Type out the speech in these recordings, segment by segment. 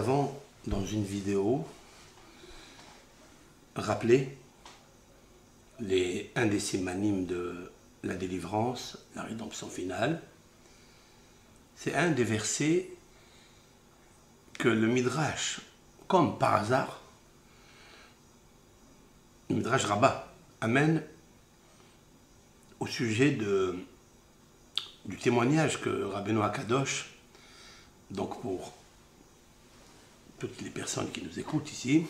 avons, dans une vidéo, rappelé un des simanim de la délivrance, la rédemption finale. C'est un des versets que le Midrash, comme par hasard, le Midrash Rabbah, amène au sujet du témoignage que Rabbeinu Akadosh, donc pour toutes les personnes qui nous écoutent ici,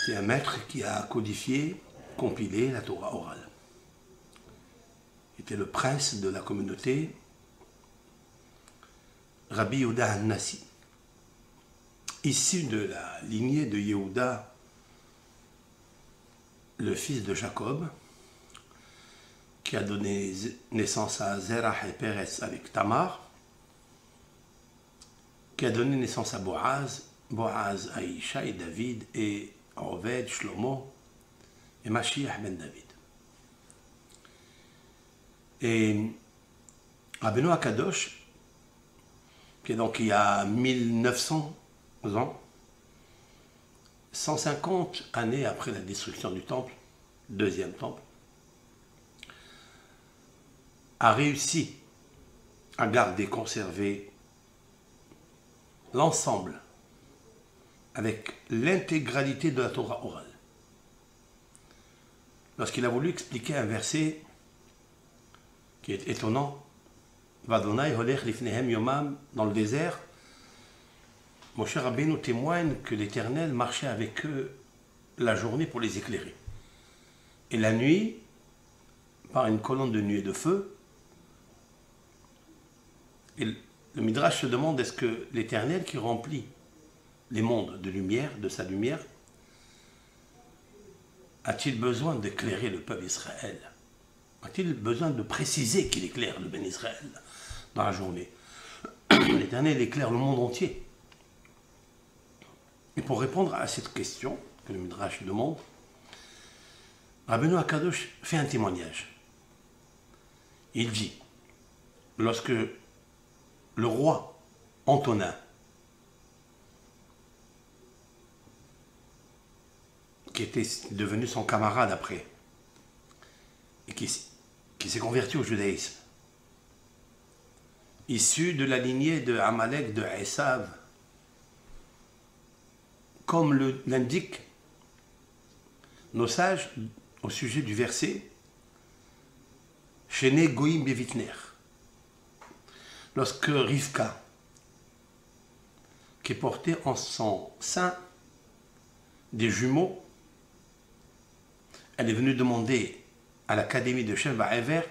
c'est un maître qui a codifié, compilé la Torah orale. Il était le prince de la communauté, Rabbi Yehuda Han-Nassi, issu de la lignée de Yehuda, le fils de Jacob, qui a donné naissance à Zerah et Pérez avec Tamar, qui a donné naissance à Boaz, Boaz à Isha et David, et Oved, Shlomo, et Mashiach ben David. Et Rabbeinu Akadosh, qui est donc il y a 1900 ans, 150 années après la destruction du temple, deuxième temple, a réussi à garder, conserver l'ensemble avec l'intégralité de la Torah orale. Lorsqu'il a voulu expliquer un verset qui est étonnant, Vadonai holech lifnehem yomam, dans le désert, Moshe Rabbeinu témoigne que l'Éternel marchait avec eux la journée pour les éclairer. Et la nuit, par une colonne de nuée de feu. Et le Midrash se demande, est-ce que l'Éternel qui remplit les mondes de lumière, de sa lumière, a-t-il besoin d'éclairer le peuple Israël? A-t-il besoin de préciser qu'il éclaire le Ben Israël dans la journée? L'Éternel éclaire le monde entier. Et pour répondre à cette question que le Midrash demande, Rabbeinu Akadosh fait un témoignage. Il dit, lorsque le roi Antonin, qui était devenu son camarade après, et qui s'est converti au judaïsme, issu de la lignée de Amalek, de Esav, comme l'indiquent nos sages au sujet du verset Shene Goïm Bevitner. Lorsque Rivka, qui portait en son sein des jumeaux, elle est venue demander à l'académie de Shem Va'ever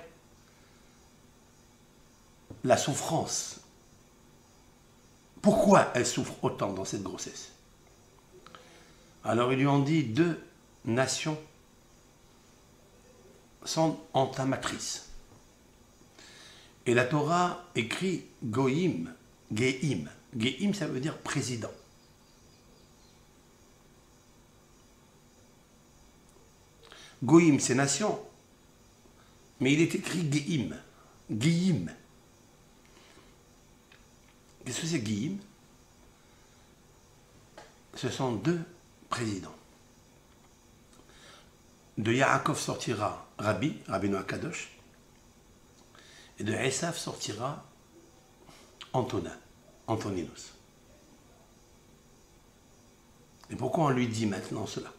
la souffrance. Pourquoi elle souffre autant dans cette grossesse? Alors ils lui ont dit, 2 nations sont en ta matrice. Et la Torah écrit Goïm, Geim. Geim, ça veut dire président. Goïm, c'est nation, mais il est écrit Geim. Geim. Qu'est-ce que c'est Geim? Ce sont 2 présidents. De Yaakov sortira Rabbeinu Akadosh, et de Esav sortira Antoninus. Et pourquoi on lui dit maintenant cela?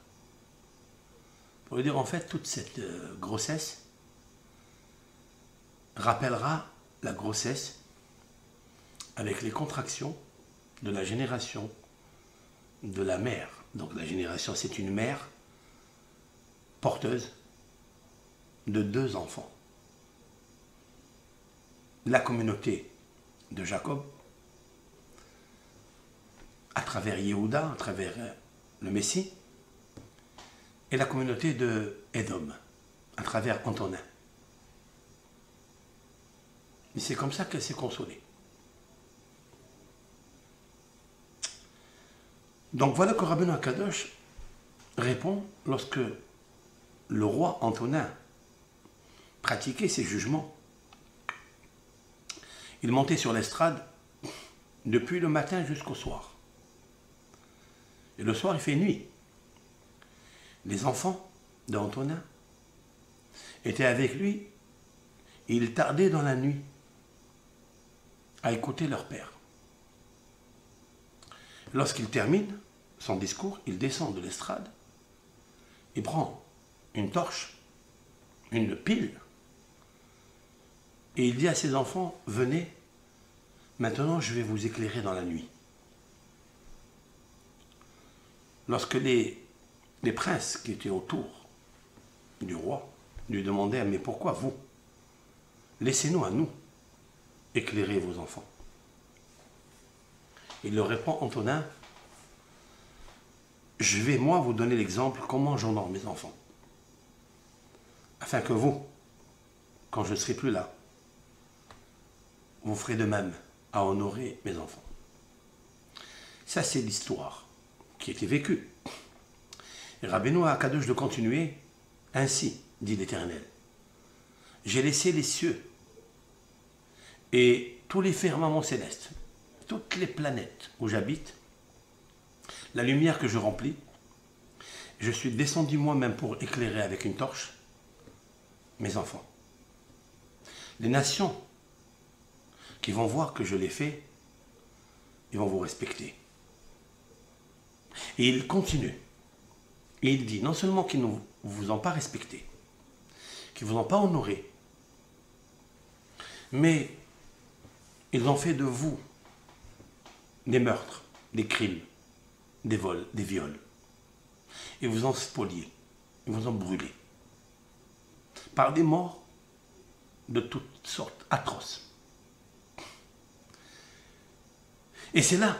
Pour lui dire, en fait, toute cette grossesse rappellera la grossesse avec les contractions de la génération de la mère. Donc la génération, c'est une mère porteuse de 2 enfants. La communauté de Jacob, à travers Yehuda, à travers le Messie, et la communauté de Édom, à travers Antonin. Mais c'est comme ça qu'elle s'est consolée. Donc voilà que Rabbeinu Akadosh répond lorsque le roi Antonin pratiquait ses jugements. Il montait sur l'estrade depuis le matin jusqu'au soir. Et le soir, il fait nuit. Les enfants d'Antonin étaient avec lui et ils tardaient dans la nuit à écouter leur père. Lorsqu'il termine son discours, il descend de l'estrade, il prend une torche, une pile, et il dit à ses enfants, venez, maintenant je vais vous éclairer dans la nuit. Lorsque les princes qui étaient autour du roi lui demandèrent, mais pourquoi vous? Laissez-nous à nous éclairer vos enfants. Il leur répond, Antonin, je vais moi vous donner l'exemple comment j'honore mes enfants. Afin que vous, quand je ne serai plus là, vous ferez de même à honorer mes enfants. Ça, c'est l'histoire qui a été vécue. Et Rabbeinu Akadosh de continuer, ainsi, dit l'Éternel. J'ai laissé les cieux et tous les firmaments célestes, toutes les planètes où j'habite, la lumière que je remplis, je suis descendu moi-même pour éclairer avec une torche mes enfants. Les nations qui vont voir que je l'ai fait, ils vont vous respecter. Et il continue. Et il dit, non seulement qu'ils ne vous ont pas respecté, qu'ils ne vous ont pas honoré, mais ils ont fait de vous des meurtres, des crimes, des vols, des viols. Ils vous ont spolié, ils vous ont brûlé. Par des morts de toutes sortes, atroces. Et c'est là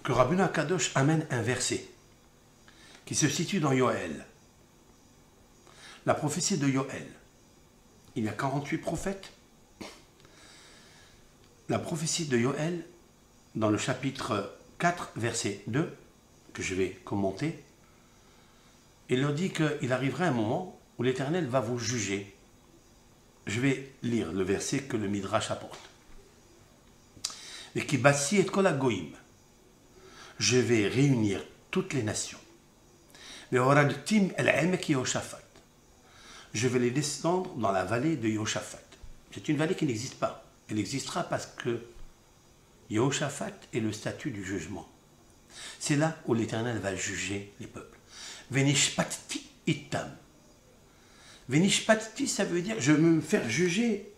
que Rabbeinu Akadosh amène un verset qui se situe dans Yoël. La prophétie de Yoël. Il y a 48 prophètes. La prophétie de Yoël, dans le chapitre 4, verset 2, que je vais commenter, il leur dit qu'il arrivera un moment où l'Éternel va vous juger. Je vais lire le verset que le Midrash apporte. Et qui bâtit et kol hagoyim. Je vais réunir toutes les nations. Je vais les descendre dans la vallée de Yehoshaphat. C'est une vallée qui n'existe pas. Elle existera parce que Yehoshaphat est le statut du jugement. C'est là où l'Éternel va juger les peuples. Venishpatti itam. Venishpatti, ça veut dire je vais me faire juger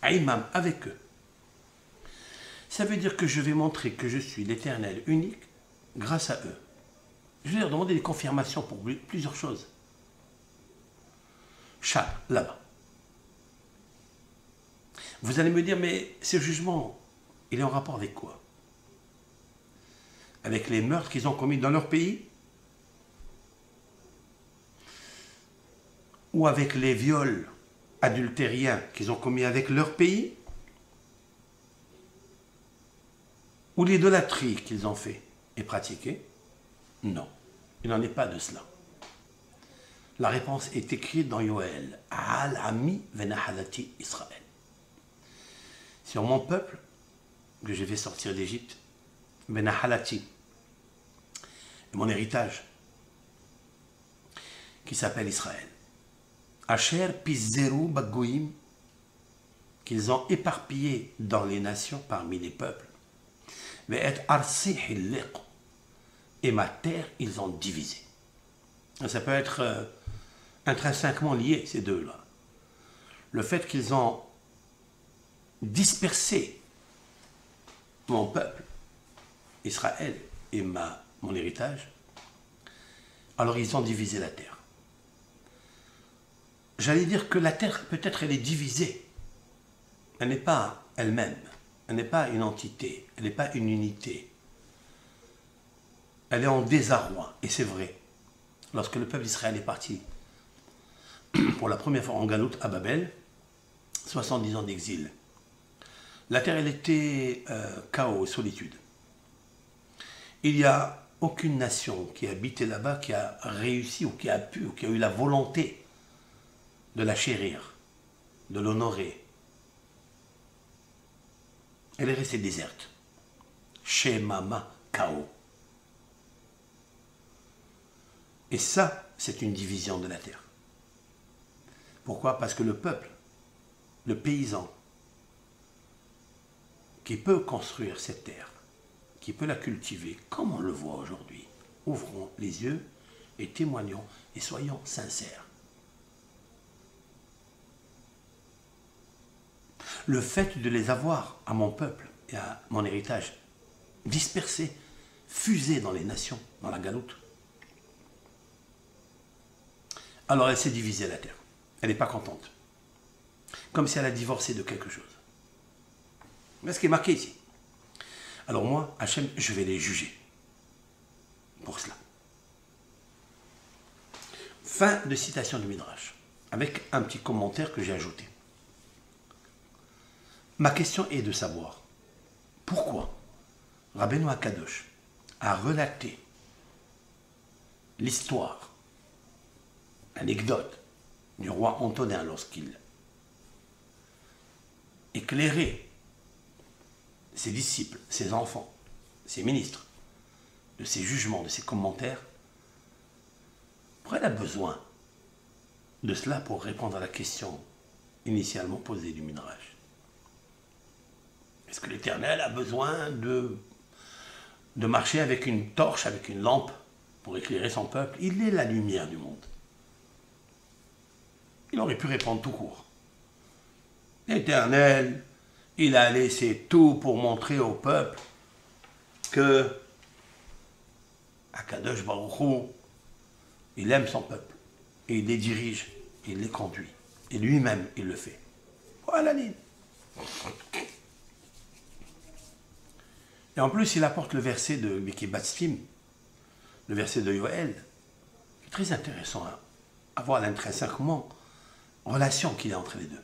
aimam, avec eux. Ça veut dire que je vais montrer que je suis l'Éternel unique grâce à eux. Je vais leur demander des confirmations pour plusieurs choses. Chab, là-bas. Vous allez me dire, mais ce jugement, il est en rapport avec quoi? Avec les meurtres qu'ils ont commis dans leur pays? Ou avec les viols adultériens qu'ils ont commis avec leur pays? Ou l'idolâtrie qu'ils ont fait et pratiquée? Non, il n'en est pas de cela. La réponse est écrite dans Yoël. Al ami venahalati Israël. Sur mon peuple, que j'ai fait sortir d'Égypte, venahalati, mon héritage, qui s'appelle Israël. Asher pizzeru bagoim, qu'ils ont éparpillé dans les nations parmi les peuples. Et ma terre, ils ont divisé. Ça peut être intrinsèquement lié, ces deux-là. Le fait qu'ils ont dispersé mon peuple, Israël, et mon héritage, alors ils ont divisé la terre. J'allais dire que la terre, peut-être, elle est divisée. Elle n'est pas elle-même. Elle n'est pas une entité, elle n'est pas une unité. Elle est en désarroi, et c'est vrai. Lorsque le peuple d'Israël est parti pour la première fois en galoute à Babel, 70 ans d'exil, la terre, elle était chaos, solitude. Il n'y a aucune nation qui habitait là-bas qui a réussi, ou qui a pu, ou qui a eu la volonté de la chérir, de l'honorer. Elle est restée déserte. Shemama Kao. Et ça, c'est une division de la terre. Pourquoi? Parce que le peuple, le paysan, qui peut construire cette terre, qui peut la cultiver, comme on le voit aujourd'hui, ouvrons les yeux et témoignons et soyons sincères. Le fait de les avoir à mon peuple et à mon héritage dispersés, fusés dans les nations, dans la galoute, alors elle s'est divisée la terre. Elle n'est pas contente. Comme si elle a divorcé de quelque chose. Mais ce qui est marqué ici. Alors moi, Hachem, je vais les juger. Pour cela. Fin de citation du Midrash. Avec un petit commentaire que j'ai ajouté. Ma question est de savoir pourquoi Rabbeinu Akadosh a relaté l'histoire, l'anecdote du roi Antonin lorsqu'il éclairait ses disciples, ses enfants, ses ministres, de ses jugements, de ses commentaires. Pourquoi elle a besoin de cela pour répondre à la question initialement posée du Midrash? Est-ce que l'Éternel a besoin de marcher avec une torche, avec une lampe pour éclairer son peuple? Il est la lumière du monde. Il aurait pu répondre tout court. L'Éternel, il a laissé tout pour montrer au peuple que Akadosh Baruch Hu, il aime son peuple. Et il les dirige, il les conduit. Et lui-même, il le fait. Voilà la ligne. Et en plus, il apporte le verset de Miki Batsfim, le verset de Yoël, qui est très intéressant à voir l'intrinsèquement relation qu'il y a entre les deux.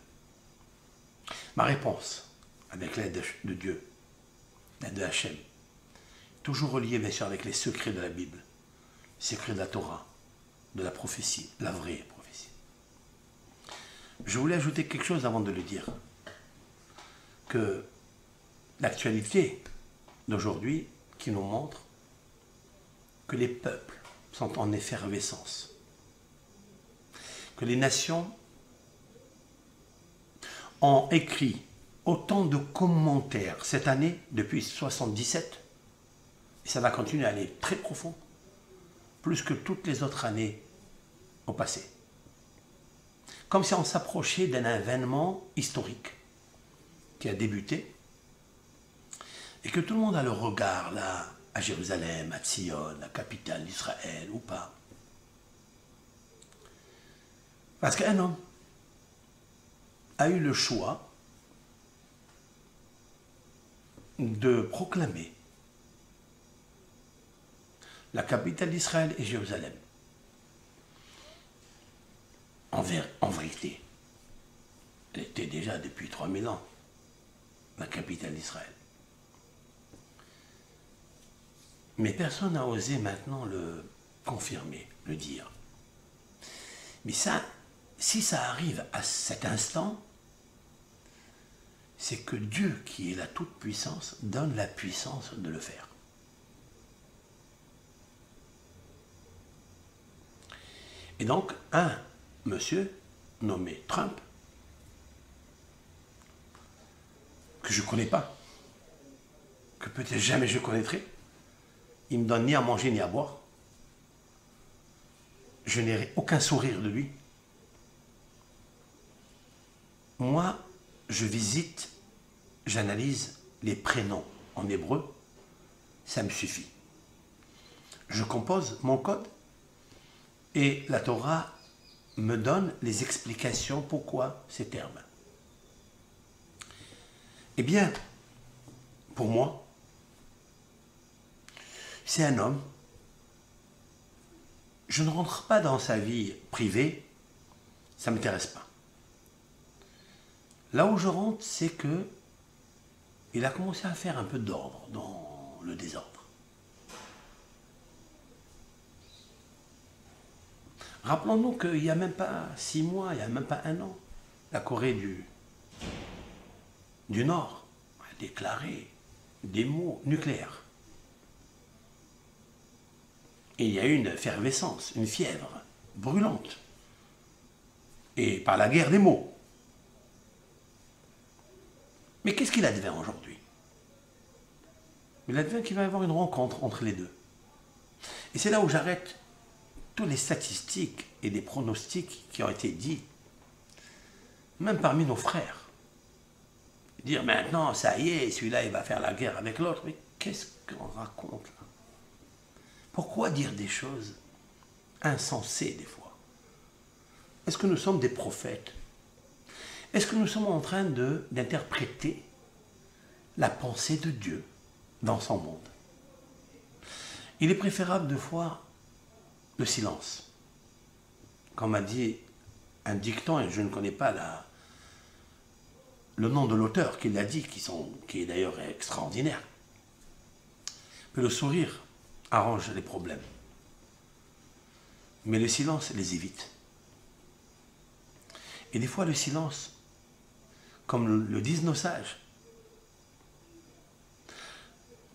Ma réponse, avec l'aide de Dieu, l'aide de Hachem, toujours reliée bien sûr avec les secrets de la Bible, les secrets de la Torah, de la prophétie, la vraie prophétie. Je voulais ajouter quelque chose avant de le dire, que l'actualité d'aujourd'hui qui nous montre que les peuples sont en effervescence, que les nations ont écrit autant de commentaires cette année depuis 1977, et ça va continuer à aller très profond, plus que toutes les autres années au passé. Comme si on s'approchait d'un événement historique qui a débuté et que tout le monde a le regard là, à Jérusalem, à Tzion, la capitale d'Israël ou pas. Parce qu'un homme a eu le choix de proclamer la capitale d'Israël et Jérusalem. En vérité, elle était déjà depuis 3000 ans la capitale d'Israël. Mais personne n'a osé maintenant le confirmer, le dire. Mais ça, si ça arrive à cet instant, c'est que Dieu, qui est la toute-puissance, donne la puissance de le faire. Et donc, un monsieur nommé Trump, que je ne connais pas, que peut-être jamais je connaîtrai, il ne me donne ni à manger ni à boire, je n'ai aucun sourire de lui. Moi, je visite, j'analyse les prénoms en hébreu, ça me suffit. Je compose mon code et la Torah me donne les explications pourquoi ces termes. Eh bien, pour moi, c'est un homme. Je ne rentre pas dans sa vie privée, ça ne m'intéresse pas. Là où je rentre, c'est que il a commencé à faire un peu d'ordre dans le désordre. Rappelons-nous qu'il n'y a même pas 6 mois, il n'y a même pas 1 an, la Corée du Nord a déclaré des mots nucléaires. Et il y a eu une effervescence, une fièvre brûlante. Et par la guerre des mots. Mais qu'est-ce qu'il advient aujourd'hui? Il advient qu'il va y avoir une rencontre entre les deux. Et c'est là où j'arrête toutes les statistiques et des pronostics qui ont été dits, même parmi nos frères. Dire maintenant, ça y est, celui-là, il va faire la guerre avec l'autre. Mais qu'est-ce qu'on raconte là? Pourquoi dire des choses insensées des fois? Est-ce que nous sommes des prophètes? Est-ce que nous sommes en train d'interpréter la pensée de Dieu dans son monde? Il est préférable de fois le silence. Comme m'a dit un dicton, et je ne connais pas le nom de l'auteur qui l'a dit, qui est d'ailleurs extraordinaire. Mais le sourire arrange les problèmes. Mais le silence les évite. Et des fois le silence, comme le disent nos sages,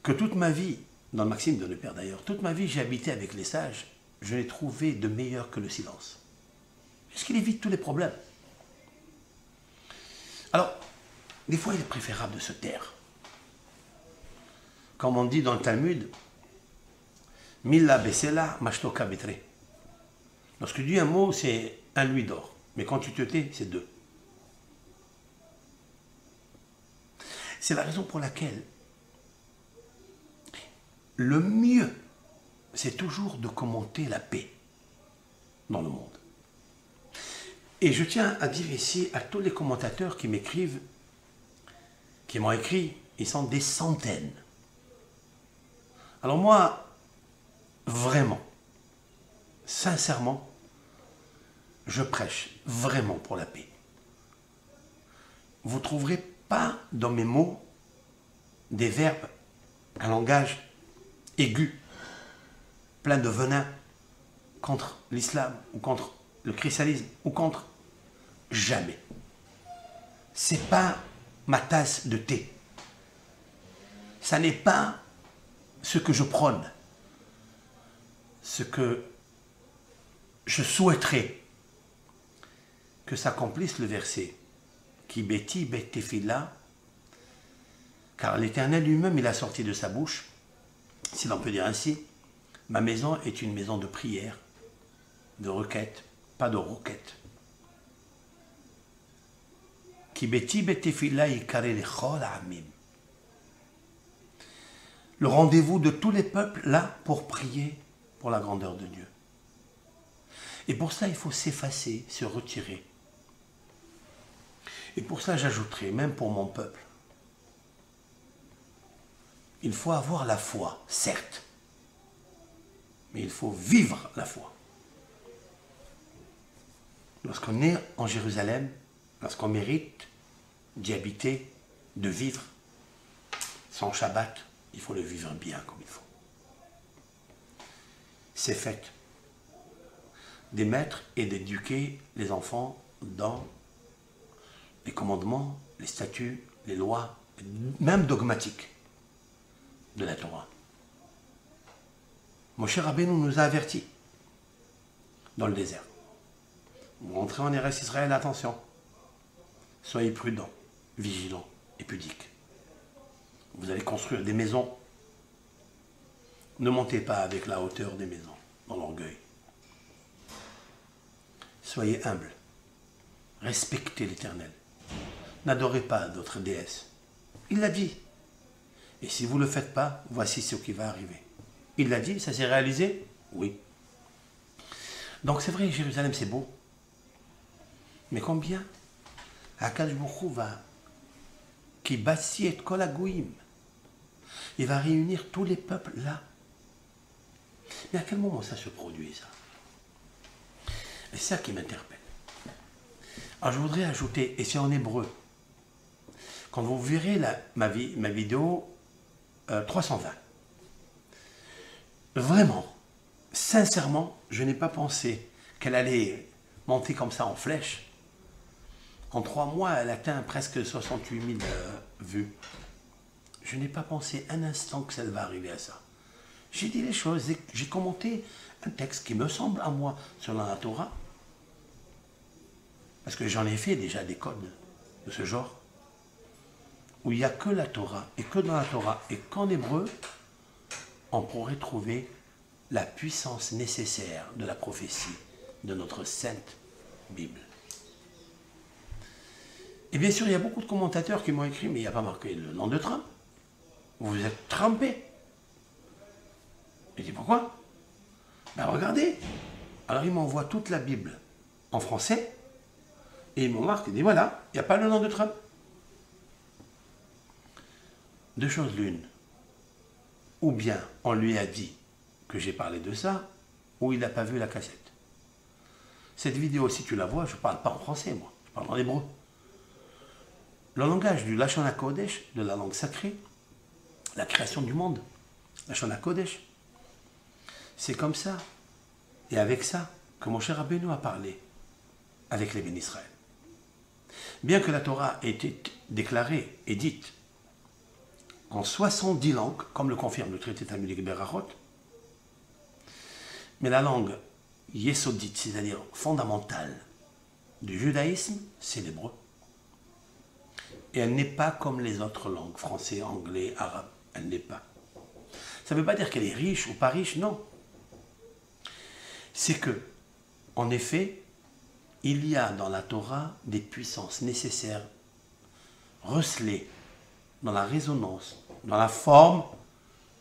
que toute ma vie, dans le Maxime de Le Père d'ailleurs, toute ma vie j'ai habité avec les sages, je n'ai trouvé de meilleur que le silence. Parce qu'il évite tous les problèmes. Alors, des fois il est préférable de se taire. Comme on dit dans le Talmud, Milla besela mashtoka betre. Lorsque tu dis un mot, c'est un louis d'or. Mais quand tu te tais, c'est deux. C'est la raison pour laquelle le mieux, c'est toujours de commenter la paix dans le monde. Et je tiens à dire ici à tous les commentateurs qui m'écrivent, qui m'ont écrit, ils sont des centaines. Alors moi, vraiment, sincèrement, je prêche vraiment pour la paix. Vous ne trouverez pas dans mes mots des verbes, un langage aigu, plein de venin contre l'islam ou contre le christianisme ou contre jamais. C'est pas ma tasse de thé. Ça n'est pas ce que je prône. Ce que je souhaiterais que s'accomplisse le verset qui beti betefila, car l'Éternel lui-même il a sorti de sa bouche, si l'on peut dire ainsi, ma maison est une maison de prière, de requête, pas de roquette. Qui beti betefila ikare lechol amim. Le rendez-vous de tous les peuples là pour prier pour la grandeur de Dieu. Et pour ça, il faut s'effacer, se retirer. Et pour ça, j'ajouterai, même pour mon peuple, il faut avoir la foi, certes, mais il faut vivre la foi. Lorsqu'on est en Jérusalem, lorsqu'on mérite d'y habiter, de vivre son Shabbat, il faut le vivre bien comme il faut. C'est fait d'émettre et d'éduquer les enfants dans les commandements, les statuts, les lois, même dogmatiques de la Torah. Moshe Rabbeinu nous a avertis dans le désert. Vous rentrez en Eretz Israël, attention, soyez prudents, vigilants et pudiques. Vous allez construire des maisons. Ne montez pas avec la hauteur des maisons, dans l'orgueil. Soyez humbles. Respectez l'Éternel. N'adorez pas d'autres déesses. Il l'a dit. Et si vous ne le faites pas, voici ce qui va arriver. Il l'a dit, ça s'est réalisé? Oui. Donc c'est vrai, Jérusalem c'est beau. Mais combien Akadosh Baruch Hu va qui bâtit et kol hagoyim. Il va réunir tous les peuples là. Mais à quel moment ça se produit, ça? Et c'est ça qui m'interpelle. Alors je voudrais ajouter, et c'est en hébreu, quand vous verrez ma vidéo 320, vraiment, sincèrement, je n'ai pas pensé qu'elle allait monter comme ça en flèche. En 3 mois, elle atteint presque 68 000 vues. Je n'ai pas pensé un instant que ça va arriver à ça. J'ai dit les choses, j'ai commenté un texte qui me semble à moi selon la Torah, parce que j'en ai fait déjà des codes de ce genre, où il n'y a que la Torah, et que dans la Torah, et qu'en hébreu, on pourrait trouver la puissance nécessaire de la prophétie de notre sainte Bible. Et bien sûr, il y a beaucoup de commentateurs qui m'ont écrit, mais il n'y a pas marqué le nom de Trump. Vous vous êtes trompé. J'ai dit pourquoi? Ben regardez. Alors ils m'envoient toute la Bible en français, et ils m'ont marqué, ils disent voilà, il n'y a pas le nom de Trump. Deux choses l'une. Ou bien on lui a dit que j'ai parlé de ça, ou il n'a pas vu la cassette. Cette vidéo, si tu la vois, je ne parle pas en français, moi, je parle en hébreu. Le langage du Lashon HaKodesh, de la langue sacrée, la création du monde, Lashon HaKodesh, c'est comme ça, et avec ça, que Moshe Rabbeinu a parlé avec les bénis Israël. Bien que la Torah ait été déclarée et dite en 70 langues, comme le confirme le traité talmudique Berachot, mais la langue yesodite, c'est-à-dire fondamentale du judaïsme, c'est l'hébreu. Et elle n'est pas comme les autres langues, français, anglais, arabe, elle n'est pas. Ça ne veut pas dire qu'elle est riche ou pas riche, non. C'est que, en effet, il y a dans la Torah des puissances nécessaires recelées dans la résonance, dans la forme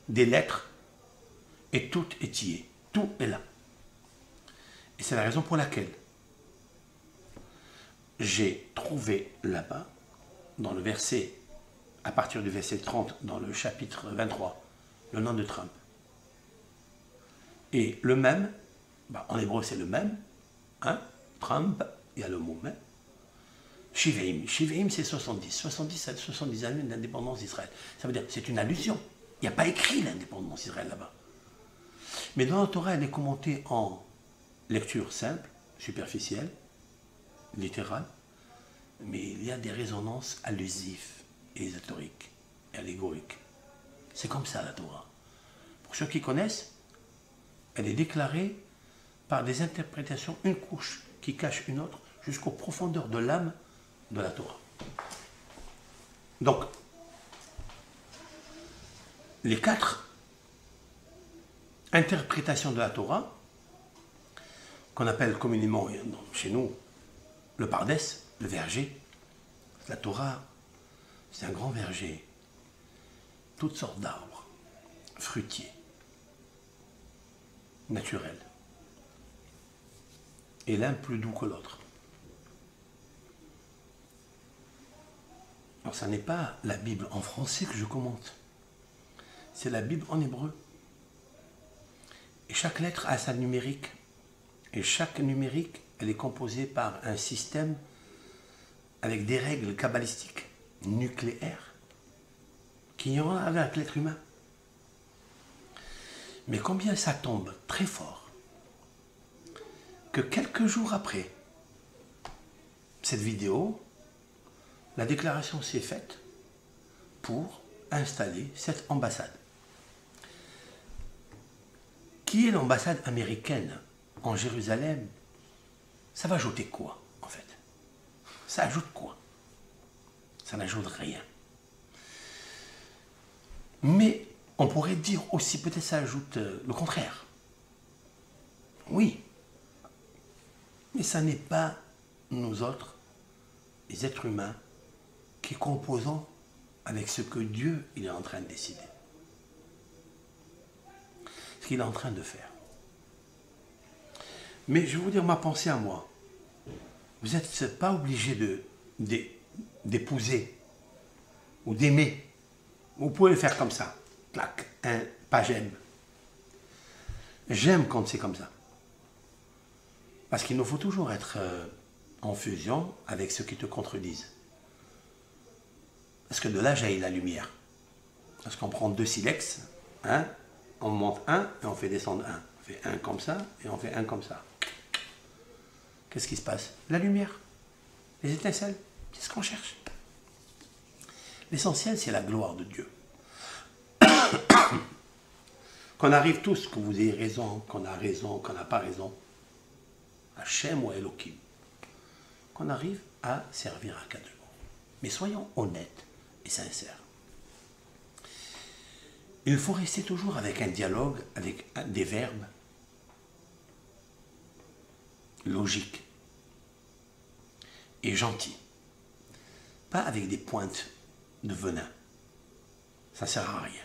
des lettres, et tout est y est, tout est là. Et c'est la raison pour laquelle j'ai trouvé là-bas, dans le verset, à partir du verset 30, dans le chapitre 23, le nom de Trump. Et le même, en hébreu c'est le même, hein, Trump, il y a le mot même. Shivaim, Shivaim c'est 70, 70 années d'indépendance d'Israël. Ça veut dire que c'est une allusion. Il n'y a pas écrit l'indépendance d'Israël là-bas. Mais dans la Torah, elle est commentée en lecture simple, superficielle, littérale, mais il y a des résonances allusives, et ésotériques, et allégoriques. C'est comme ça la Torah. Pour ceux qui connaissent, elle est déclarée par des interprétations, une couche qui cache une autre, jusqu'aux profondeurs de l'âme de la Torah. Donc, les 4 interprétations de la Torah, qu'on appelle communément chez nous le Pardès, le verger. La Torah, c'est un grand verger, toutes sortes d'arbres, fruitiers, naturels, et l'un plus doux que l'autre. Alors, ça n'est pas la Bible en français que je commente, c'est la Bible en hébreu. Et chaque lettre a sa numérique, et chaque numérique, elle est composée par un système avec des règles kabbalistiques nucléaires qui n'y en a avec l'être humain. Mais combien ça tombe très fort que quelques jours après cette vidéo, la déclaration s'est faite pour installer cette ambassade. Qui est l'ambassade américaine en Jérusalem? Ça va ajouter quoi, en fait? Ça ajoute quoi? Ça n'ajoute rien. Mais on pourrait dire aussi, peut-être ça ajoute le contraire. Oui. Mais ça n'est pas nous autres, les êtres humains, qui composons avec ce que Dieu il est en train de décider. Ce qu'il est en train de faire. Mais je vais vous dire ma pensée à moi. Vous n'êtes pas obligé d'épouser ou d'aimer. Vous pouvez le faire comme ça. Clac, pas j'aime. J'aime quand c'est comme ça. Parce qu'il nous faut toujours être en fusion avec ceux qui te contredisent. Parce que de là jaillit la lumière. Parce qu'on prend 2 silex, on monte un et on fait descendre un. On fait un comme ça et on fait un comme ça. Qu'est-ce qui se passe? La lumière, les étincelles, c'est ce qu'on cherche. L'essentiel, c'est la gloire de Dieu. qu'on arrive tous, que vous ayez raison, qu'on a raison, qu'on n'a pas raison, Hachem ou Elohim, qu'on arrive à servir à Kadosh. Mais soyons honnêtes et sincères. Il faut rester toujours avec un dialogue, avec des verbes logiques et gentils. Pas avec des pointes de venin. Ça ne sert à rien.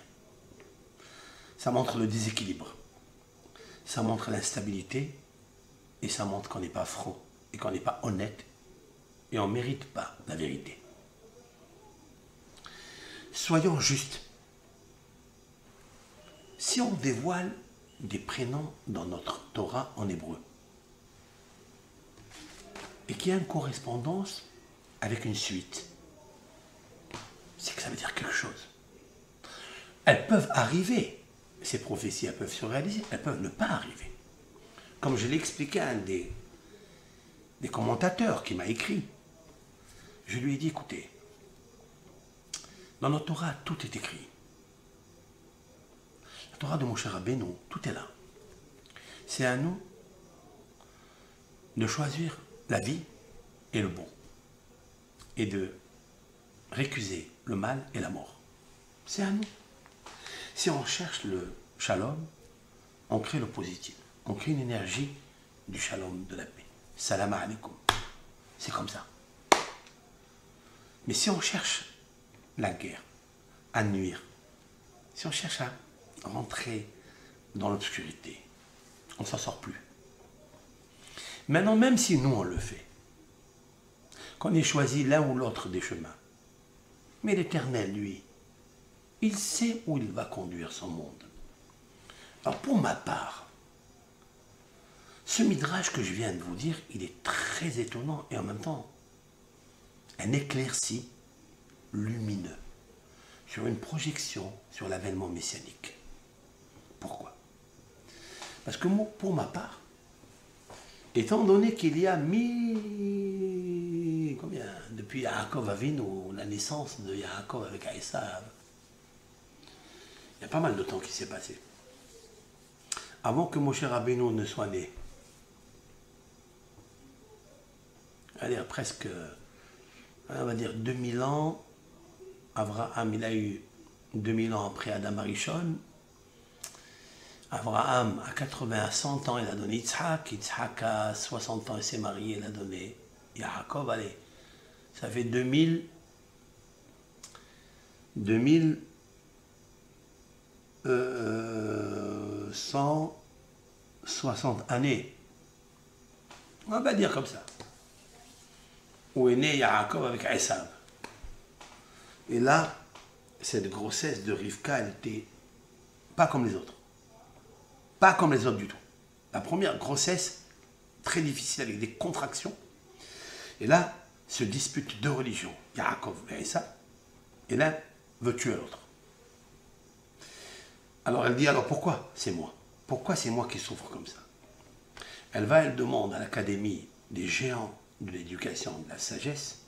Ça montre le déséquilibre. Ça montre l'instabilité et ça montre qu'on n'est pas franc et qu'on n'est pas honnête et on ne mérite pas la vérité. Soyons justes. Si on dévoile des prénoms dans notre Torah en hébreu et qu'il y a une correspondance avec une suite, c'est que ça veut dire quelque chose. Elles peuvent arriver, ces prophéties, elles peuvent se réaliser, elles peuvent ne pas arriver. Comme je l'ai expliqué à un des commentateurs qui m'a écrit, je lui ai dit, écoutez, dans notre Torah, tout est écrit. La Torah de Moshe Rabbeinu, tout est là. C'est à nous de choisir la vie et le bon, et de récuser le mal et la mort. C'est à nous. Si on cherche le shalom, on crée le positif. On crée une énergie du shalom, de la paix. Salam alaikum. C'est comme ça. Mais si on cherche la guerre, à nuire, si on cherche à rentrer dans l'obscurité, on ne s'en sort plus. Maintenant, même si nous on le fait, qu'on ait choisi l'un ou l'autre des chemins, mais l'Éternel, lui, il sait où il va conduire son monde. Alors pour ma part, ce midrash que je viens de vous dire, il est très étonnant et en même temps un éclairci lumineux sur une projection sur l'avènement messianique. Pourquoi? Parce que moi, pour ma part, étant donné qu'il y a depuis Yaakov Avinu, la naissance de Yaakov avec Esav, il y a pas mal de temps qui s'est passé. Avant que Moshe Rabbeinu ne soit né, c'est-à-dire presque, on va dire 2000 ans, Abraham, il a eu 2000 ans après Adam Arishon. Abraham, à 80, à 100 ans, il a donné Yitzhak. Yitzhak, à 60 ans, il s'est marié, il a donné Yaakov. Allez, ça fait 2160 années. On va dire comme ça. Où est né Yaakov avec Esav. Et là, cette grossesse de Rivka, elle n'était pas comme les autres. Pas comme les autres du tout. La première grossesse, très difficile avec des contractions. Et là, se disputent deux religions, Yaakov et Esav. Et l'un veut tuer l'autre. Alors elle dit, alors pourquoi c'est moi? Pourquoi c'est moi qui souffre comme ça? Elle demande à l'Académie des géants de l'éducation et de la sagesse,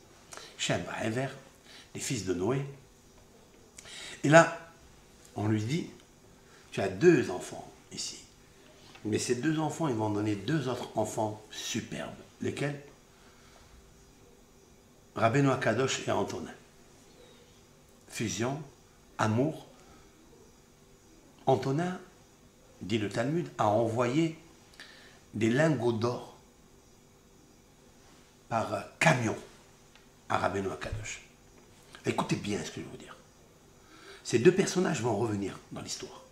Shem Ever, les fils de Noé. Et là, on lui dit, tu as 2 enfants ici. Mais ces 2 enfants, ils vont donner 2 autres enfants superbes. Lesquels? Rabbeinu Akadosh et Antonin. Fusion, amour. Antonin, dit le Talmud, a envoyé des lingots d'or par camion à Rabbeinu Akadosh. Écoutez bien ce que je vais vous dire. Ces 2 personnages vont revenir dans l'histoire.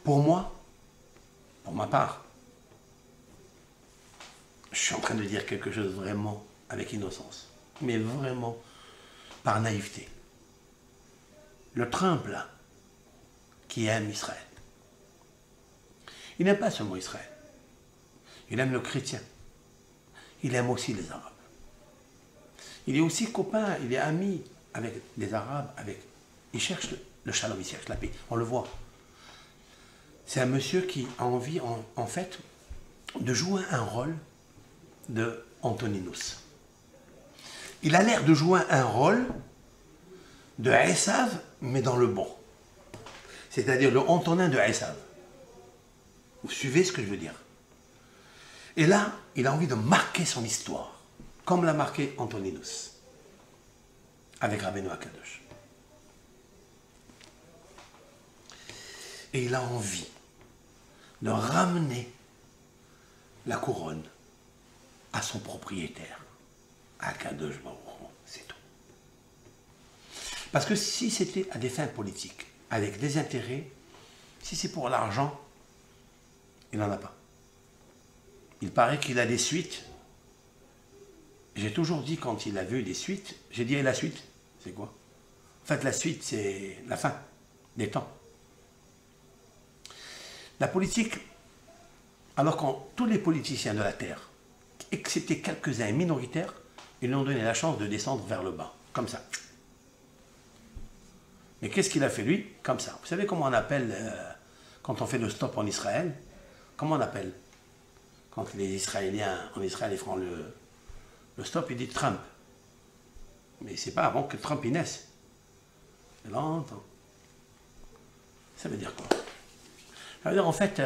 Pour moi, pour ma part, je suis en train de dire quelque chose vraiment avec innocence, mais vraiment par naïveté. Le Trump, là, qui aime Israël, il n'aime pas seulement Israël, il aime le chrétien, il aime aussi les Arabes. Il est aussi copain, il est ami avec les Arabes, il cherche le shalom, il cherche la paix, on le voit. C'est un monsieur qui a envie, en fait, de jouer un rôle de Antoninus. Il a l'air de jouer un rôle de Esav, mais dans le bon. c'est-à-dire le Antonin de Esav. Vous suivez ce que je veux dire? Et là, il a envie de marquer son histoire, comme l'a marqué Antoninus, avec Rabbeinu Akadosh. Et il a envie de ramener la couronne à son propriétaire, à Akadosh Baruch Hu, c'est tout. Parce que si c'était à des fins politiques, avec des intérêts, si c'est pour l'argent, il n'en a pas. Il paraît qu'il a des suites. J'ai toujours dit, quand il a vu des suites, j'ai dit, et la suite, c'est quoi? En fait, la suite, c'est la fin des temps. La politique, alors que tous les politiciens de la Terre, excepté quelques-uns minoritaires, ils lui ont donné la chance de descendre vers le bas, comme ça. Mais qu'est-ce qu'il a fait lui? Comme ça. Vous savez comment on appelle, quand on fait le stop en Israël? Comment on appelle? Quand les Israéliens, en Israël, ils feront le stop, ils disent Trump. Mais c'est pas avant que Trump y naisse. C'est longtemps. Ça veut dire quoi? Ça veut dire, en fait,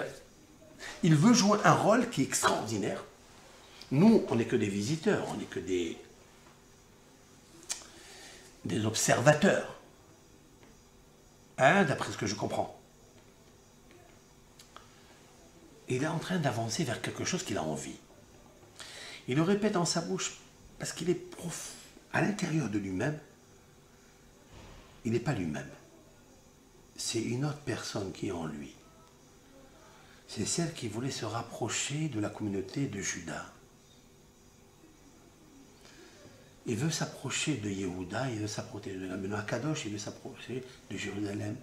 il veut jouer un rôle qui est extraordinaire. Nous, on n'est que des visiteurs, on n'est que des observateurs. Hein, d'après ce que je comprends. Il est en train d'avancer vers quelque chose qu'il a envie. Il le répète dans sa bouche parce qu'il est à l'intérieur de lui-même. Il n'est pas lui-même. C'est une autre personne qui est en lui. C'est celle qui voulait se rapprocher de la communauté de Juda. Il veut s'approcher de Yehuda, il veut s'approcher de Rabbeinu Akadosh, il veut s'approcher de Jérusalem,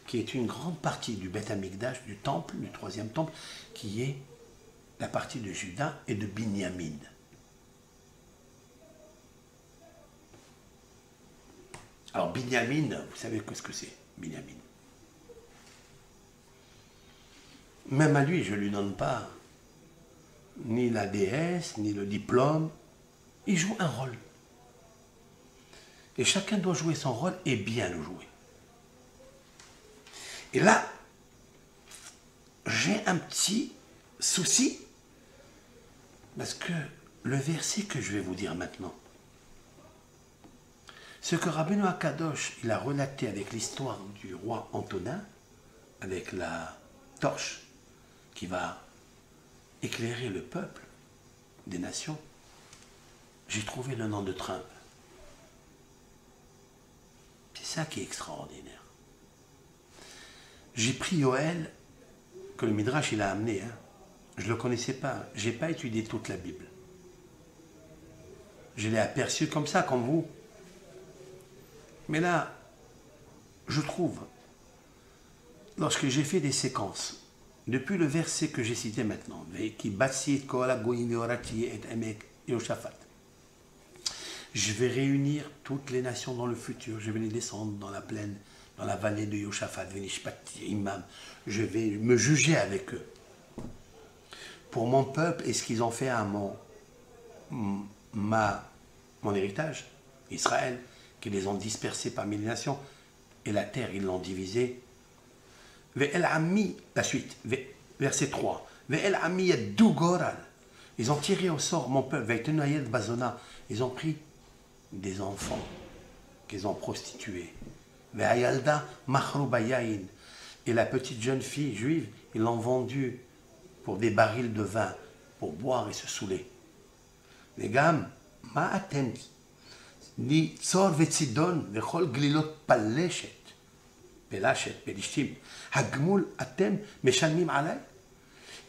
qui est une grande partie du Beth Amikdash, du temple, du troisième temple, qui est la partie de Juda et de Binyamin. Alors Binyamin, vous savez ce que c'est, Binyamin. Même à lui, je ne lui donne pas ni la déesse, ni le diplôme. Il joue un rôle. Et chacun doit jouer son rôle et bien le jouer. Et là, j'ai un petit souci, parce que le verset que je vais vous dire maintenant, ce que Rabbeinu Akadosh, il a relaté avec l'histoire du roi Antonin, avec la torche qui va éclairer le peuple des nations, j'ai trouvé le nom de Trump. C'est ça qui est extraordinaire. J'ai pris Yoël, que le Midrash il a amené, hein. Je ne le connaissais pas, je n'ai pas étudié toute la Bible. Je l'ai aperçu comme ça, comme vous. Mais là, je trouve, lorsque j'ai fait des séquences, depuis le verset que j'ai cité maintenant, je vais réunir toutes les nations dans le futur, je vais les descendre dans la plaine, dans la vallée de Yoshaphat, Imam. Je vais me juger avec eux. Pour mon peuple et ce qu'ils ont fait à mon héritage, Israël, qui les ont dispersés parmi les nations, et la terre, ils l'ont divisée. La suite, verset 3. Ils ont tiré au sort mon peuple, ils ont pris des enfants qu'ils ont prostitués. Et la petite jeune fille juive, ils l'ont vendue pour des barils de vin, pour boire et se saouler. Les gammes,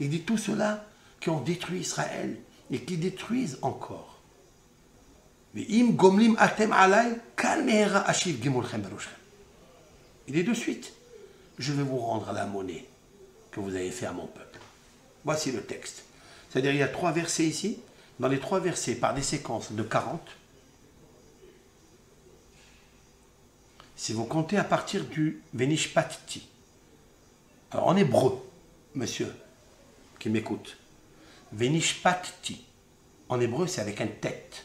il dit tous ceux-là qui ont détruit Israël et qui détruisent encore. Il dit de suite, je vais vous rendre la monnaie que vous avez fait à mon peuple. Voici le texte. C'est-à-dire, il y a 3 versets ici. Dans les 3 versets, par des séquences de 40, si vous comptez à partir du Venishpati, alors en hébreu, monsieur qui m'écoute, Venishpati, en hébreu c'est avec un tête.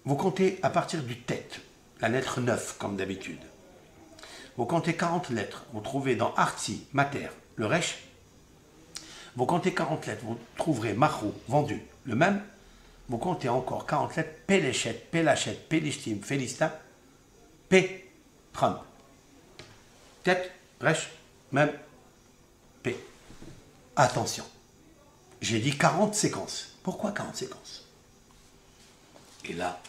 Vous comptez à partir du tête, la lettre 9 comme d'habitude. Vous comptez 40 lettres, vous trouvez dans Artsi, Mater, le Resh. Vous comptez 40 lettres, vous trouverez Mahou, vendu, le même. Vous comptez encore 40 lettres, Péléchet, Pélachet, Pélishtim, Félistin, P, Trump. Tête, Resh, même, P. Attention, j'ai dit 40 séquences. Pourquoi 40 séquences? Et là,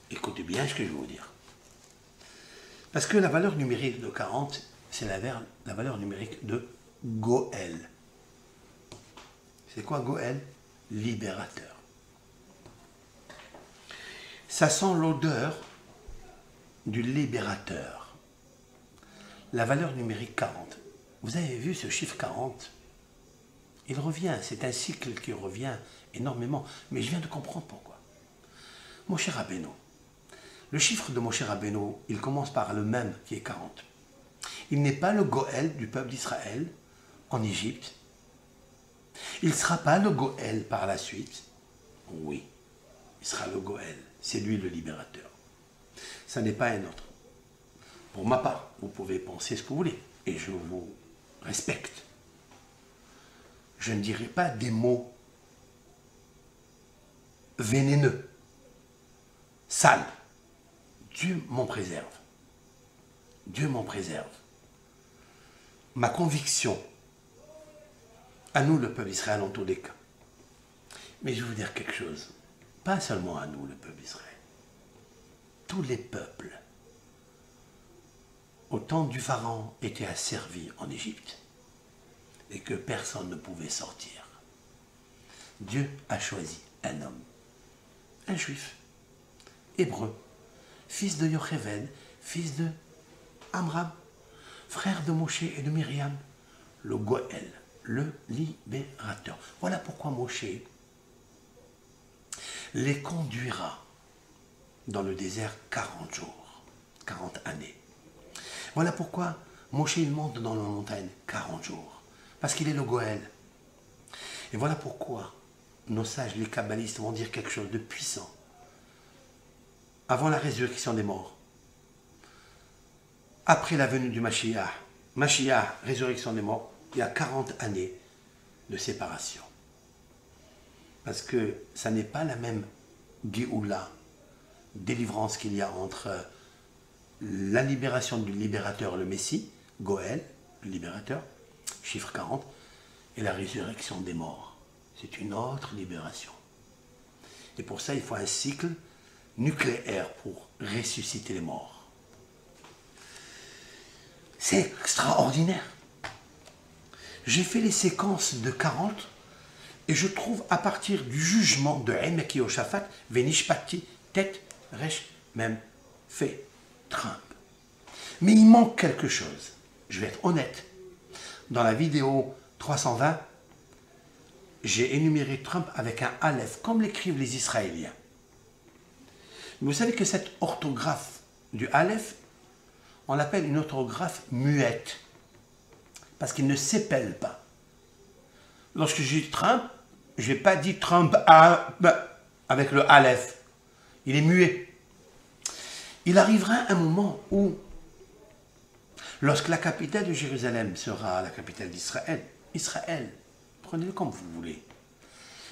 écoutez bien ce que je vais vous dire. Parce que la valeur numérique de 40, c'est la valeur numérique de Goël. C'est quoi Goël? Libérateur. Ça sent l'odeur du libérateur. La valeur numérique 40. Vous avez vu ce chiffre 40? Il revient, c'est un cycle qui revient énormément. Mais je viens de comprendre pourquoi. Moshe Rabbeinu. Le chiffre de Moshe Rabbeinu, il commence par le même qui est 40. Il n'est pas le Goël du peuple d'Israël en Égypte. Il ne sera pas le Goël par la suite. Oui, il sera le Goël. C'est lui le libérateur. Ça n'est pas un autre. Pour ma part, vous pouvez penser ce que vous voulez. Et je vous respecte. Je ne dirai pas des mots vénéneux, sales. Dieu m'en préserve. Dieu m'en préserve. Ma conviction, à nous le peuple d'Israël en tous les cas. Mais je vais vous dire quelque chose. Pas seulement à nous le peuple d'Israël. Tous les peuples, au temps du Pharaon, étaient asservis en Égypte. Et que personne ne pouvait sortir. Dieu a choisi un homme, un juif, hébreu, fils de Yocheved, fils de Amram, frère de Moshe et de Myriam, le Goël, le libérateur. Voilà pourquoi Moshe les conduira dans le désert 40 jours, 40 années. Voilà pourquoi Moshe il monte dans la montagne 40 jours. Parce qu'il est le Goël. Et voilà pourquoi nos sages, les kabbalistes, vont dire quelque chose de puissant. Avant la résurrection des morts, après la venue du Mashiach, résurrection des morts, il y a 40 années de séparation. Parce que ça n'est pas la même Géoula, délivrance qu'il y a entre la libération du libérateur, le Messie, Goël, le libérateur, chiffre 40, et la résurrection des morts. C'est une autre libération. Et pour ça, il faut un cycle nucléaire pour ressusciter les morts. C'est extraordinaire. J'ai fait les séquences de 40 et je trouve à partir du jugement de Emek Yoshaphat, Venishpati, tête, resh, même, fait, Trump. Mais il manque quelque chose. Je vais être honnête. Dans la vidéo 320, j'ai énuméré Trump avec un Aleph, comme l'écrivent les Israéliens. Vous savez que cette orthographe du Aleph, on l'appelle une orthographe muette, parce qu'il ne s'épelle pas. Lorsque je dis Trump, je n'ai pas dit Trump avec le Aleph. Il est muet. Il arrivera un moment où, lorsque la capitale de Jérusalem sera la capitale d'Israël, Israël, prenez-le comme vous voulez.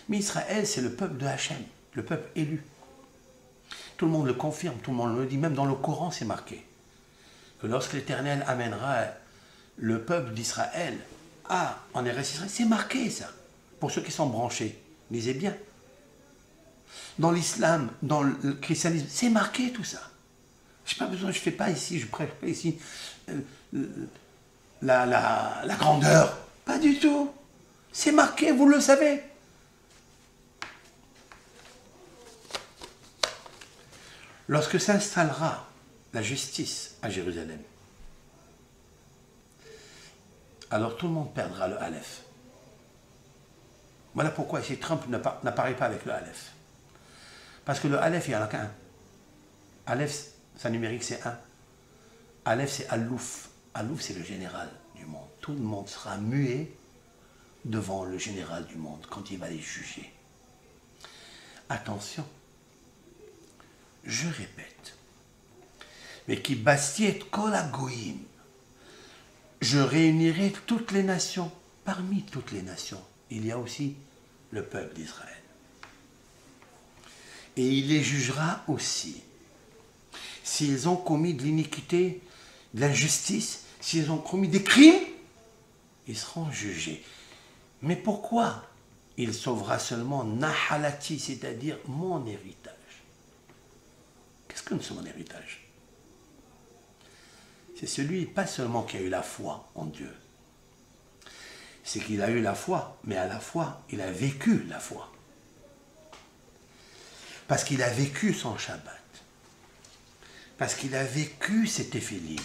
Mais Israël, c'est le peuple de Hachem, le peuple élu. Tout le monde le confirme, tout le monde le dit, même dans le Coran, c'est marqué. Que lorsque l'Éternel amènera le peuple d'Israël en Eretz Israël, c'est marqué ça. Pour ceux qui sont branchés, lisez bien. Dans l'islam, dans le christianisme, c'est marqué tout ça. Je n'ai pas besoin, je ne fais pas ici, je ne prêche pas ici la grandeur. Pas du tout. C'est marqué, vous le savez. Lorsque s'installera la justice à Jérusalem, alors tout le monde perdra le Aleph. Voilà pourquoi ici Trump n'apparaît pas avec le Aleph. Parce que le Aleph, il n'y en a qu'un. Aleph, sa numérique, c'est 1. Aleph, c'est Alouf. Alouf, c'est le général du monde. Tout le monde sera muet devant le général du monde quand il va les juger. Attention, je répète, mais qui bastiet kol hagoyim, je réunirai toutes les nations. Parmi toutes les nations, il y a aussi le peuple d'Israël. Et il les jugera aussi. S'ils ont commis de l'iniquité, de l'injustice, s'ils ont commis des crimes, ils seront jugés. Mais pourquoi? Il sauvera seulement Nahalati, c'est-à-dire mon héritage. Qu'est-ce que c'est mon héritage? C'est celui, pas seulement qui a eu la foi en Dieu, c'est qu'il a eu la foi, mais à la fois, il a vécu la foi. Parce qu'il a vécu son Shabbat. Parce qu'il a vécu cette éphéline.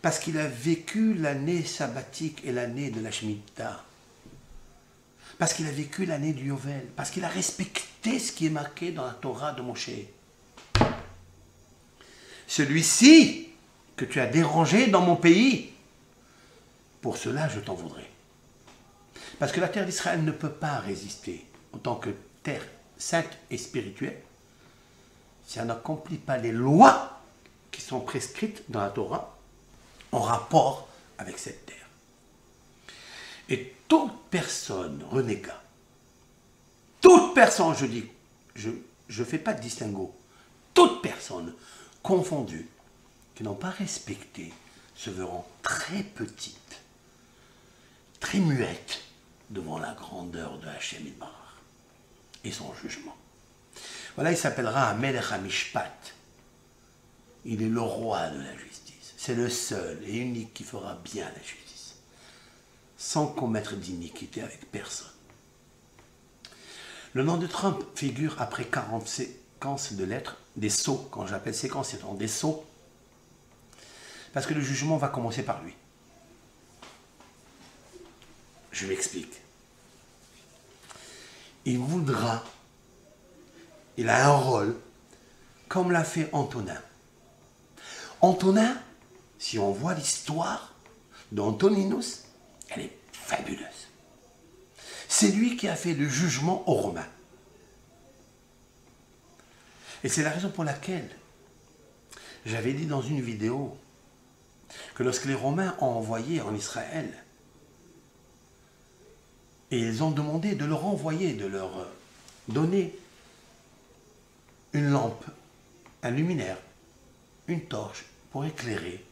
Parce qu'il a vécu l'année sabbatique et l'année de la Shemitah. Parce qu'il a vécu l'année du Yovel. Parce qu'il a respecté ce qui est marqué dans la Torah de Moshe. Celui-ci que tu as dérangé dans mon pays, pour cela je t'en voudrais. Parce que la terre d'Israël ne peut pas résister en tant que terre sainte et spirituelle si elle n'accomplit pas les lois qui sont prescrites dans la Torah en rapport avec cette terre. Et toute personne renégat, toute personne, je dis, je ne fais pas de distinguo, toute personne confondue qui n'ont pas respecté se verront très petites, très muettes devant la grandeur de Hachem Yitbarach et son jugement. Voilà, il s'appellera Amelech HaMishpat. Il est le roi de la justice. C'est le seul et unique qui fera bien la justice, sans commettre d'iniquité avec personne. Le nom de Trump figure après 40 séquences de lettres, des sceaux, quand j'appelle séquences, c'est des sceaux, parce que le jugement va commencer par lui. Je m'explique. Il voudra, il a un rôle, comme l'a fait Antonin. Antonin, si on voit l'histoire d'Antoninus, elle est fabuleuse. C'est lui qui a fait le jugement aux Romains. Et c'est la raison pour laquelle j'avais dit dans une vidéo que lorsque les Romains ont envoyé en Israël, et ils ont demandé de leur envoyer, de leur donner une lampe, un luminaire, une torche pour éclairer,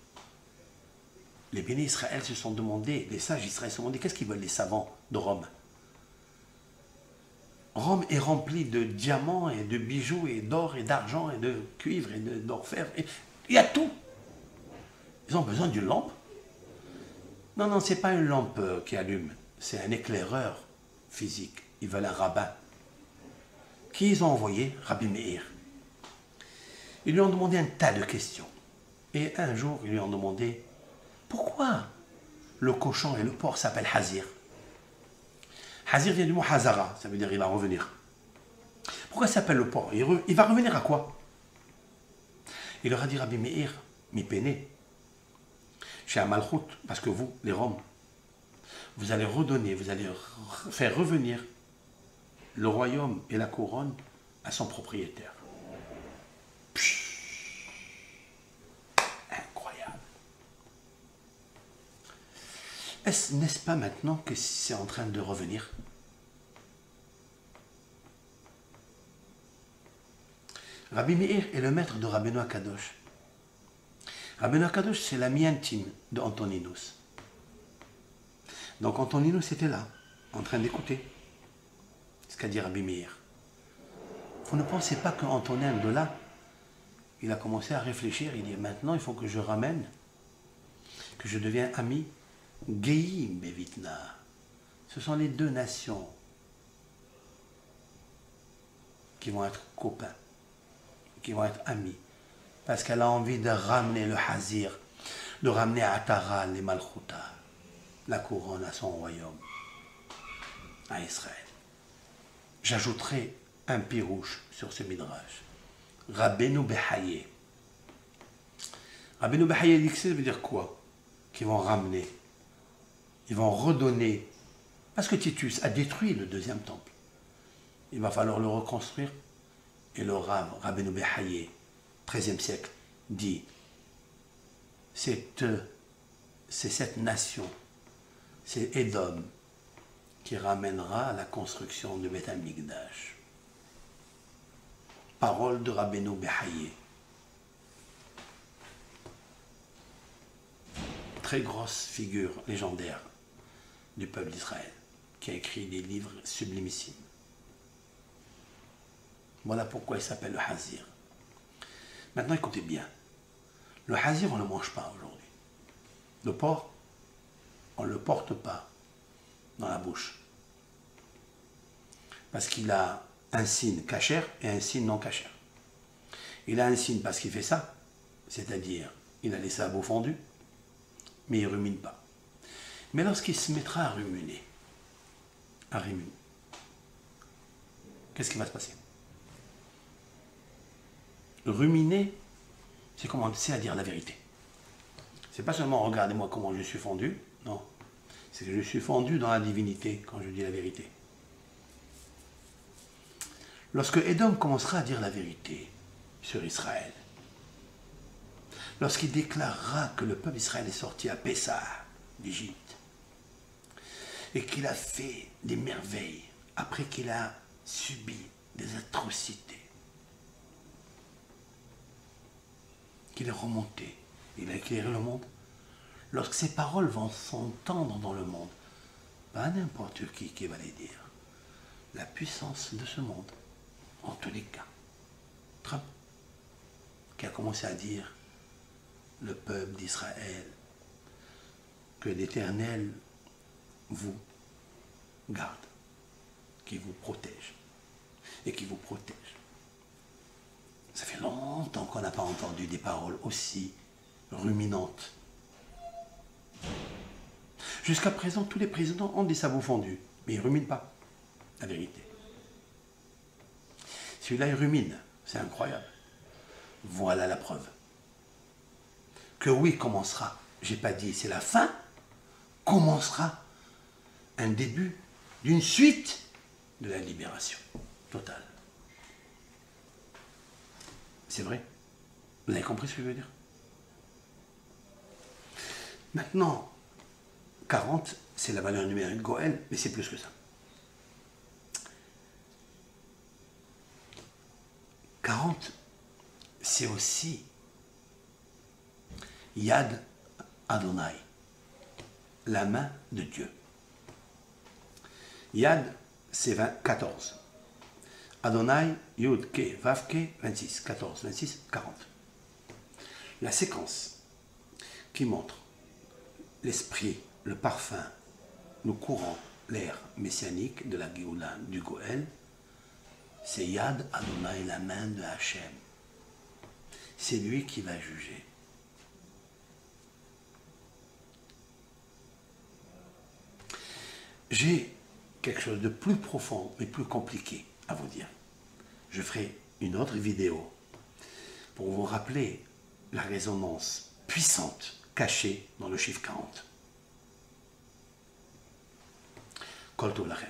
les bénis Israël se sont demandé, les sages Israël se sont demandé, qu'est-ce qu'ils veulent les savants de Rome? Rome est remplie de diamants et de bijoux et d'or et d'argent et de cuivre et d'orfèvre. Il y a tout. Ils ont besoin d'une lampe. Non, non, ce n'est pas une lampe qui allume. C'est un éclaireur physique. Ils veulent un rabbin. Qui ils ont envoyé? Rabbi Meir. Ils lui ont demandé un tas de questions. Et un jour, ils lui ont demandé pourquoi le cochon et le porc s'appellent Hazir. Hazir vient du mot Hazara, ça veut dire il va revenir. Pourquoi ça s'appelle le porc? Il va revenir à quoi? Il leur a dit Rabbi Meir, mi péné, chez Amalchut, parce que vous, les Roms, vous allez redonner, vous allez faire revenir le royaume et la couronne à son propriétaire. Incroyable. N'est-ce pas maintenant que c'est en train de revenir? Rabbi Meir est le maître de Rabbeinu HaKadosh. Rabbeinu HaKadosh, c'est l'ami intime d'Antoninus. Donc Antoninus était là, en train d'écouter ce qu'a dit Rabbi Meir. Vous ne pensez pas qu'Antonin, de là, il a commencé à réfléchir, il dit maintenant il faut que je ramène, que je devienne ami, Geim Bevitna. Ce sont les deux nations qui vont être copains, qui vont être amis, parce qu'elle a envie de ramener le Hazir, de ramener Atara, les Malchuta, la couronne à son royaume, à Israël. J'ajouterai un pirouche sur ce midrash. Rabbeinu Behaye. Rabbeinu Behaye dit que ça veut dire quoi? Qu'ils vont ramener, ils vont redonner, parce que Titus a détruit le deuxième temple. Il va falloir le reconstruire. Et le Rabbeinu Behaye, 13e siècle, dit, cette c'est cette nation, c'est Édom, qui ramènera la construction du Beth Amikdash. Parole de Rabbeinu Behaye. Très grosse figure légendaire du peuple d'Israël, qui a écrit des livres sublimissimes. Voilà pourquoi il s'appelle le Hazir. Maintenant, écoutez bien. Le Hazir, on ne le mange pas aujourd'hui. Le porc, on ne le porte pas dans la bouche. Parce qu'il a un signe cachère et un signe non cachère. Il a un signe parce qu'il fait ça, c'est-à-dire il a les sabots fondus, mais il ne rumine pas. Mais lorsqu'il se mettra à ruminer, qu'est-ce qui va se passer? Ruminer, c'est à dire la vérité. C'est pas seulement regardez-moi comment je suis fondu, non. C'est que je suis fondu dans la divinité quand je dis la vérité. Lorsque Édom commencera à dire la vérité sur Israël, lorsqu'il déclarera que le peuple d'Israël est sorti à Pessah d'Égypte et qu'il a fait des merveilles après qu'il a subi des atrocités, qu'il est remonté, il a éclairé le monde, lorsque ces paroles vont s'entendre dans le monde, pas n'importe qui va les dire, la puissance de ce monde, en tous les cas, Trump, qui a commencé à dire le peuple d'Israël, que l'Éternel vous garde, qui vous protège, et qui vous protège. Ça fait longtemps qu'on n'a pas entendu des paroles aussi ruminantes. Jusqu'à présent, tous les présidents ont des sabots fondus, mais ils ne ruminent pas, la vérité. Celui-là, il rumine, c'est incroyable. Voilà la preuve. Que oui, commencera, j'ai pas dit c'est la fin, commencera un début d'une suite de la libération totale. C'est vrai? Vous avez compris ce que je veux dire? Maintenant, 40, c'est la valeur numérique de Goël, mais c'est plus que ça. 40, c'est aussi Yad Adonai, la main de Dieu. Yad, c'est 14. Adonai, Yud, Ke, Vav, Ke, 26. 14, 26, 40. La séquence qui montre l'esprit, le parfum, le courant, l'air messianique de la Géoula du Goël, c'est Yad Adonai, la main de Hachem. C'est lui qui va juger. J'ai quelque chose de plus profond, mais plus compliqué à vous dire. Je ferai une autre vidéo pour vous rappeler la résonance puissante cachée dans le chiffre 40. Kol Tov Lachem.